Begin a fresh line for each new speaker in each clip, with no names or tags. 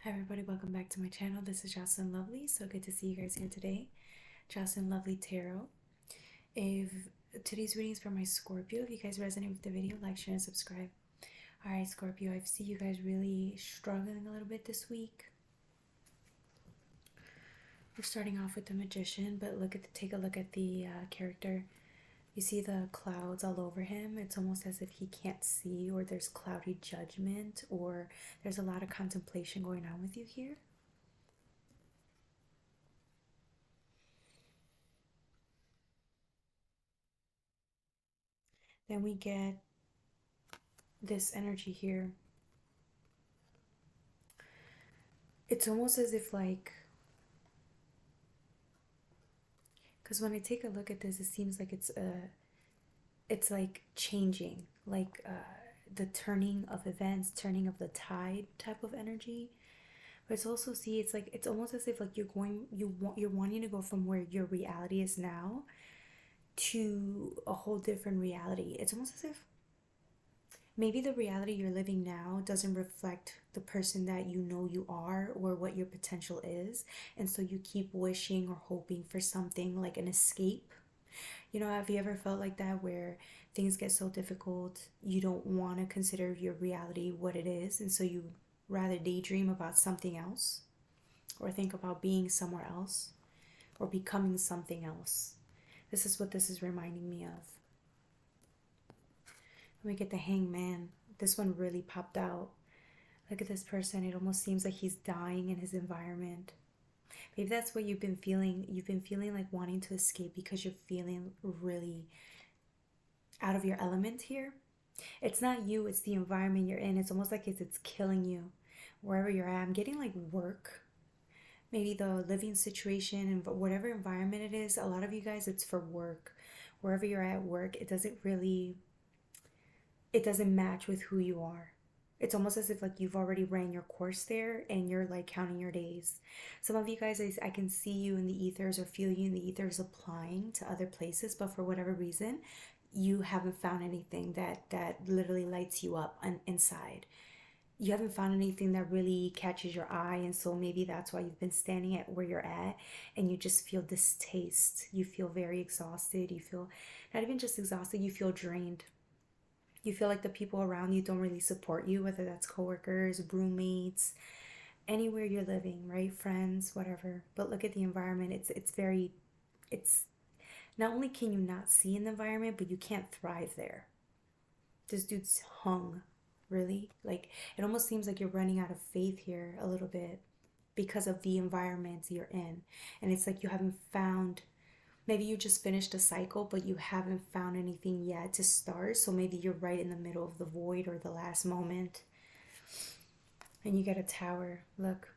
Hi everybody, welcome back to my channel. This is Jocelyn Lovely. So good to see you guys here today. Jocelyn Lovely Tarot. If today's reading is for my Scorpio, if you guys resonate with the video, like, share, and subscribe. Alright, Scorpio, I see you guys really struggling a little bit this week. We're starting off with the Magician, but take a look at the character. You see the clouds all over him. It's almost as if he can't see, or there's cloudy judgment, or there's a lot of contemplation going on with you here. Then we get this energy here. It's almost as if because when I take a look at this, it seems like it's like changing, the turning of events, turning of the tide type of energy. But it's also, see, it's like it's almost as if like you're wanting to go from where your reality is now to a whole different reality. It's almost as if maybe the reality you're living now doesn't reflect the person that you know you are or what your potential is. And so you keep wishing or hoping for something like an escape. You know, have you ever felt like that where things get so difficult, you don't want to consider your reality what it is, and so you rather daydream about something else or think about being somewhere else or becoming something else? This is what this is reminding me of. Let me get the Hangman. This one really popped out. Look at this person. It almost seems like he's dying in his environment. Maybe that's what you've been feeling. You've been feeling like wanting to escape because you're feeling really out of your element here. It's not you, it's the environment you're in. It's almost like it's killing you wherever you're at. I'm getting like work, maybe the living situation and whatever environment it is. A lot of you guys, it's for work. Wherever you're at work, it doesn't match with who you are. It's almost as if like you've already ran your course there and you're like counting your days. Some of you guys, I can see you in the ethers or feel you in the ethers applying to other places, but for whatever reason, you haven't found anything that literally lights you up inside. You haven't found anything that really catches your eye, and so maybe that's why you've been standing at where you're at and you just feel distaste. You feel very exhausted. You feel not even just exhausted, you feel drained. You feel like the people around you don't really support you, whether that's coworkers, roommates, anywhere you're living, right? Friends, whatever. But look at the environment. It's not only can you not see an environment, but you can't thrive there. This dude's hung, really. Like it almost seems like you're running out of faith here a little bit because of the environment you're in. And it's like you haven't found, maybe you just finished a cycle, but you haven't found anything yet to start. So maybe you're right in the middle of the void or the last moment. And you get a tower. Look,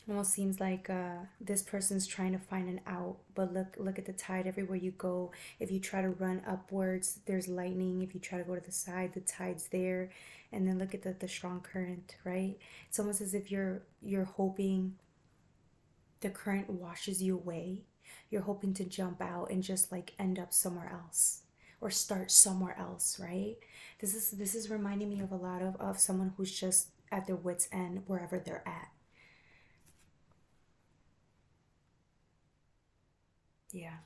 it almost seems like this person's trying to find an out. But look at the tide everywhere you go. If you try to run upwards, there's lightning. If you try to go to the side, the tide's there. And then look at the strong current, right? It's almost as if you're hoping the current washes you away. You're hoping to jump out and just like end up somewhere else or start somewhere else, right? This is reminding me of a lot of someone who's just at their wits end wherever they're at. Yeah.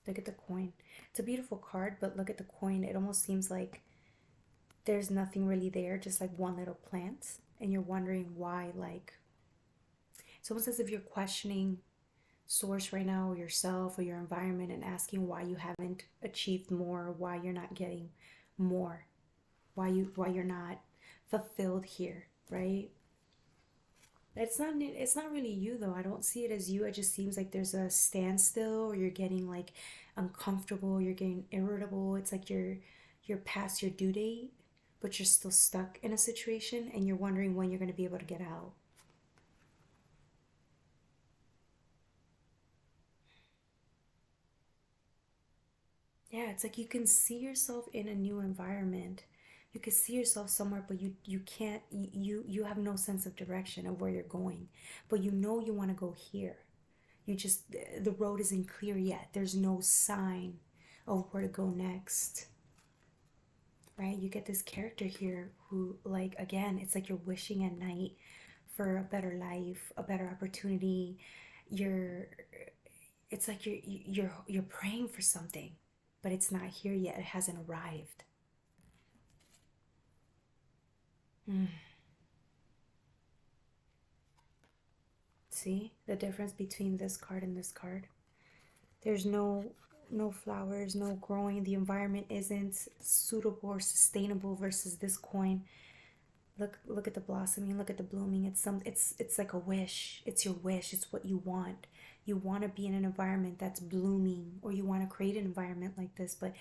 Look at the coin. It's a beautiful card, but look at the coin. It almost seems like there's nothing really there, just like one little plant, and you're wondering why. Like it's almost as if you're questioning source right now, or yourself or your environment, and asking why you haven't achieved more, why you're not getting more, why you're not fulfilled here, right? It's not really you though. I don't see it as you. It just seems like there's a standstill, or you're getting like uncomfortable, you're getting irritable. It's like you're past your due date, but you're still stuck in a situation and you're wondering when you're going to be able to get out. Yeah, it's like you can see yourself in a new environment. You can see yourself somewhere, but you can't, you have no sense of direction of where you're going. But you know you want to go here. You just, the road isn't clear yet. There's no sign of where to go next. right? You get this character here who, like, again, it's like you're wishing at night for a better life, a better opportunity. You're, it's like you're praying for something, but it's not here yet. It hasn't arrived. Mm. See the difference between this card and this card? There's no flowers, no growing. The environment isn't suitable or sustainable versus this coin. Look at the blossoming, look at the blooming. It's like a wish. It's your wish. It's what you want. You want to be in an environment that's blooming, or you want to create an environment like this, but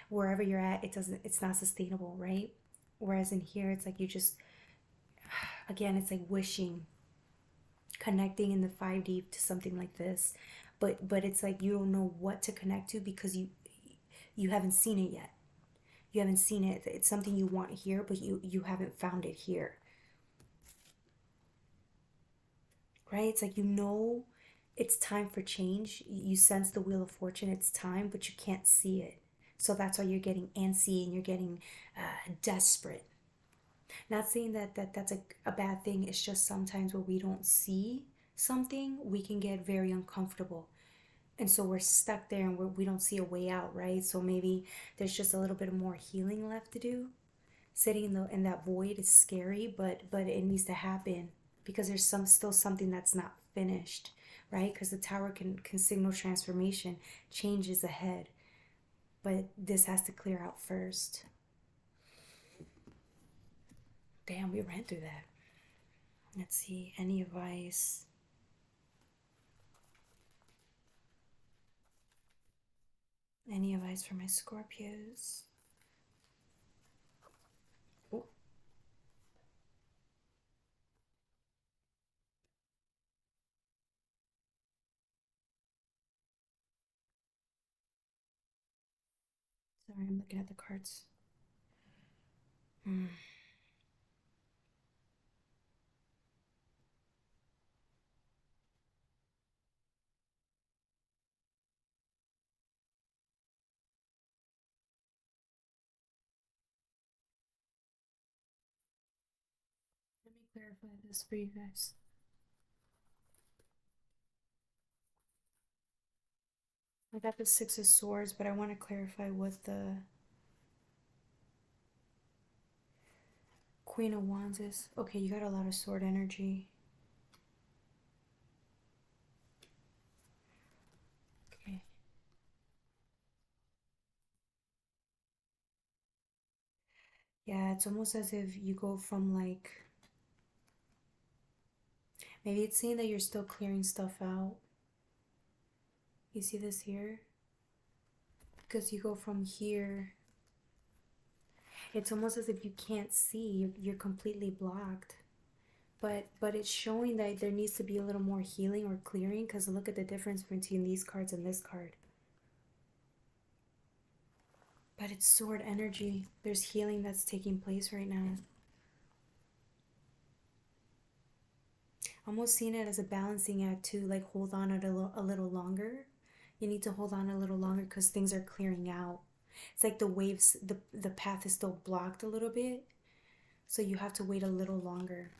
wherever you're at, it's not sustainable, right? Whereas in here it's like you just, again, it's like wishing, connecting in the 5D to something like this. But it's like you don't know what to connect to because you haven't seen it yet. You haven't seen it. It's something you want here, but you haven't found it here. Right? It's like, it's time for change. You sense the wheel of fortune. It's time, but you can't see it. So that's why you're getting antsy and you're getting desperate. Not saying that's a bad thing. It's just sometimes where we don't see something, we can get very uncomfortable. And so we're stuck there and we don't see a way out, right? So maybe there's just a little bit more healing left to do. Sitting in that void is scary, but it needs to happen because there's still something that's not finished, right? Because the tower can signal transformation, change is ahead, but this has to clear out first. Damn, we ran through that. Let's see, any advice? Any advice for my Scorpios? Oh, sorry, I'm looking at the cards. Hmm. Let me clarify this for you guys. I got the Six of Swords, but I want to clarify what the Queen of Wands is. Okay, you got a lot of sword energy. Okay. Yeah, it's almost as if you go from like, maybe it's saying that you're still clearing stuff out. You see this here? Because you go from here, it's almost as if you can't see. You're completely blocked. But it's showing that there needs to be a little more healing or clearing because look at the difference between these cards and this card. But it's sword energy. There's healing that's taking place right now. Almost seeing it as a balancing act too, like hold on a little longer. You need to hold on a little longer because things are clearing out. It's like the waves, the path is still blocked a little bit, so you have to wait a little longer.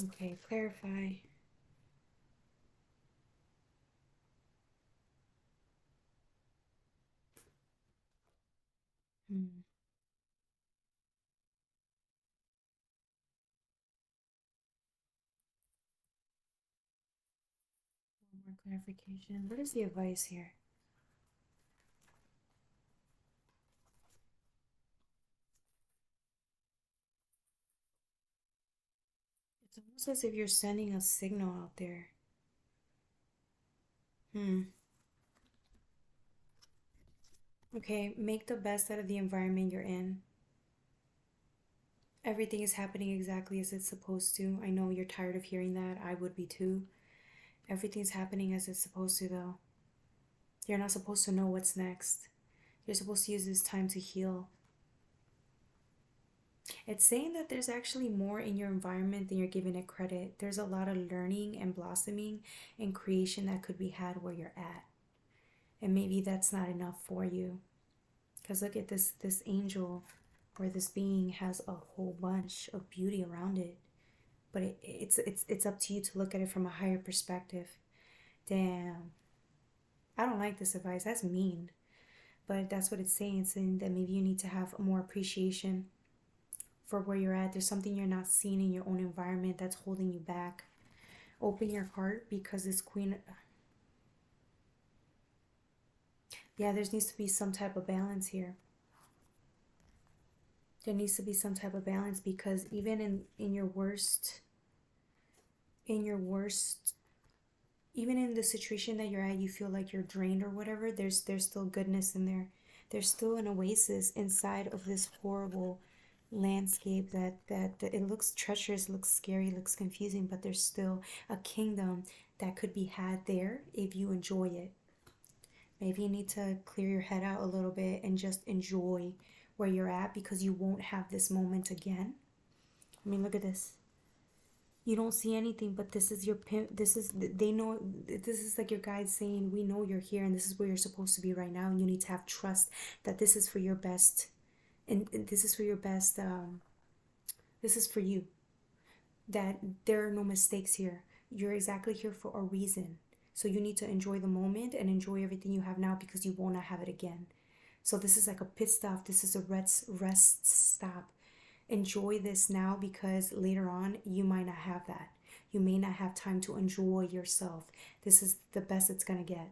Okay, clarify. Hmm. One more clarification. What is the advice here? It's almost as if you're sending a signal out there. Hmm. Okay, make the best out of the environment you're in. Everything is happening exactly as it's supposed to. I know you're tired of hearing that. I would be too. Everything's happening as it's supposed to, though. You're not supposed to know what's next. You're supposed to use this time to heal. It's saying that there's actually more in your environment than you're giving it credit. There's a lot of learning and blossoming and creation that could be had where you're at. And maybe that's not enough for you. Because look at this angel, or this being has a whole bunch of beauty around it. But it's up to you to look at it from a higher perspective. Damn. I don't like this advice. That's mean. But that's what it's saying. It's saying that maybe you need to have more appreciation for where you're at. There's something you're not seeing in your own environment that's holding you back. Open your heart, because this queen, yeah, there needs to be some type of balance here. There needs to be some type of balance, because even in your worst, in your worst, even in the situation that you're at, you feel like you're drained or whatever, there's still goodness in there. There's still an oasis inside of this horrible landscape that it looks treacherous, looks scary, looks confusing, but there's still a kingdom that could be had there if you enjoy it. Maybe you need to clear your head out a little bit and just enjoy where you're at, because you won't have this moment again. I mean, look at this. You don't see anything, but this is your pimp. This is, they know, this is like your guide saying, we know you're here and this is where you're supposed to be right now. And you need to have trust that this is for your best. And this is for your best. This is for you. That there are no mistakes here. You're exactly here for a reason. So you need to enjoy the moment and enjoy everything you have now, because you will not have it again. So this is like a pit stop. This is a rest stop. Enjoy this now, because later on you might not have that. You may not have time to enjoy yourself. This is the best it's going to get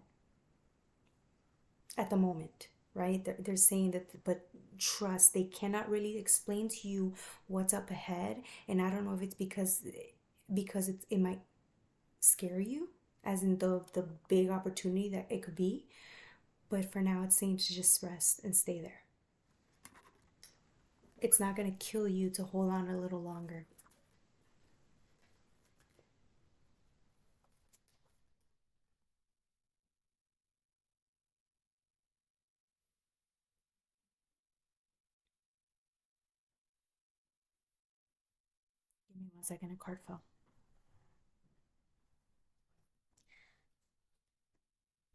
at the moment, right? They're saying that, but trust. They cannot really explain to you what's up ahead. And I don't know if it's because it might scare you, as in the big opportunity that it could be. But for now, it's saying to just rest and stay there. It's not going to kill you to hold on a little longer. Give me 1 second, a card fell.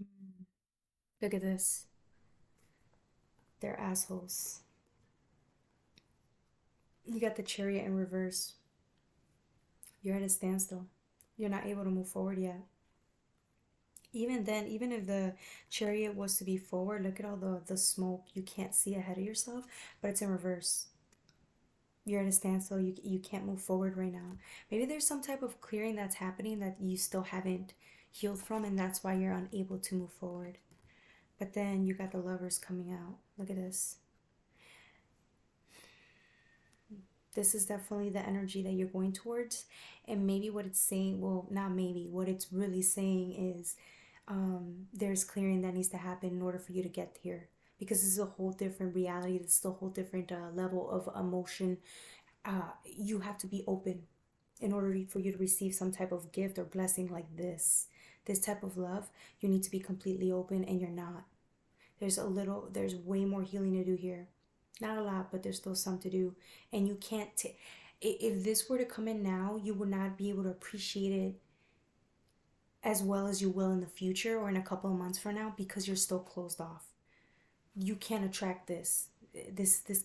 Mm. Look at this. They're assholes. You got the chariot in reverse. You're at a standstill. You're not able to move forward yet. Even then, even if the chariot was to be forward, look at all the smoke. You can't see ahead of yourself, but it's in reverse. You're at a standstill. You can't move forward right now. Maybe there's some type of clearing that's happening that you still haven't healed from, and that's why you're unable to move forward. But then you got the lovers coming out. Look at this. This is definitely the energy that you're going towards. And maybe what it's saying, well, not maybe, what it's really saying is there's clearing that needs to happen in order for you to get here. Because this is a whole different reality. This is a whole different level of emotion. You have to be open in order for you to receive some type of gift or blessing like this type of love. You need to be completely open, and you're not. There's way more healing to do here. Not a lot, but there's still some to do. And you can't if this were to come in now, you would not be able to appreciate it as well as you will in the future or in a couple of months from now, because you're still closed off. You can't attract this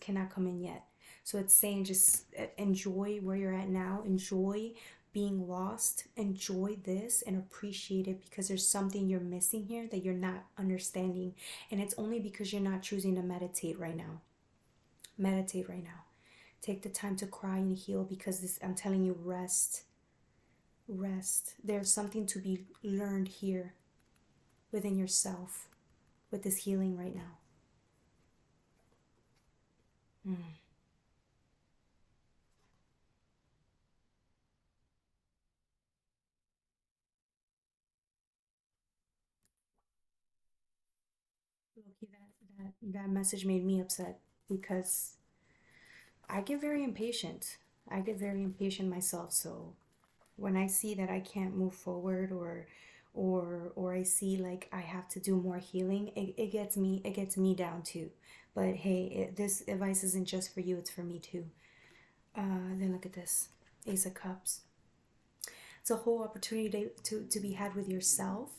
cannot come in yet. So it's saying just enjoy where you're at now. Enjoy being lost. Enjoy this and appreciate it, because there's something you're missing here that you're not understanding. And it's only because you're not choosing to meditate right now. Meditate right now. Take the time to cry and heal, because this, I'm telling you, rest. Rest. There's something to be learned here within yourself with this healing right now. Mm. Loki, that message made me upset, because I get very impatient. I get very impatient myself. So when I see that I can't move forward, or I see like I have to do more healing, it gets me down too. But hey, this advice isn't just for you, it's for me too. Then look at this. Ace of Cups. It's a whole opportunity to be had with yourself,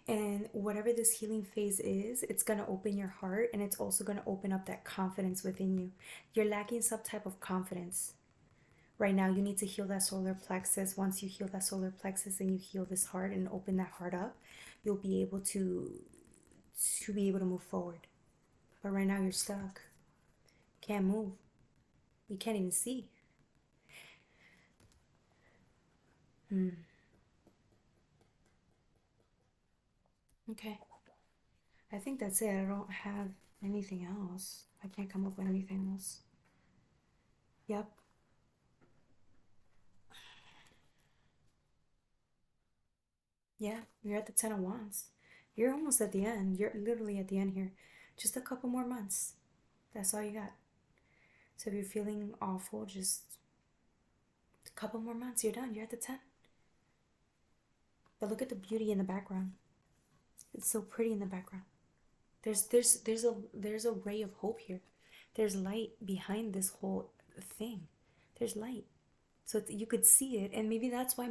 And whatever this healing phase is, it's going to open your heart, and it's also going to open up that confidence within you. You're lacking some type of confidence. Right now, you need to heal that solar plexus. Once you heal that solar plexus and you heal this heart and open that heart up, you'll be able to move forward. But right now you're stuck. Can't move. You can't even see. Okay. I think that's it. I don't have anything else. I can't come up with anything else. Yep. Yeah, you're at the 10 of Wands. You're almost at the end. You're literally at the end here. Just a couple more months. That's all you got. So if you're feeling awful, just a couple more months. You're done. You're at the 10. But look at the beauty in the background. It's so pretty in the background. There's a ray of hope here. There's light behind this whole thing. There's light. So you could see it, and maybe that's why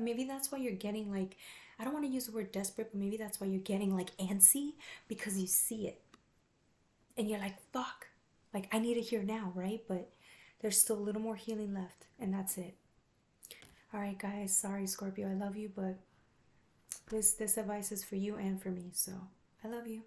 you're getting like, I don't want to use the word desperate, but maybe that's why you're getting like antsy, because you see it and you're like, fuck, like I need it here now, right? But there's still a little more healing left, and that's it. All right, guys, sorry Scorpio, I love you, but this advice is for you and for me, so I love you.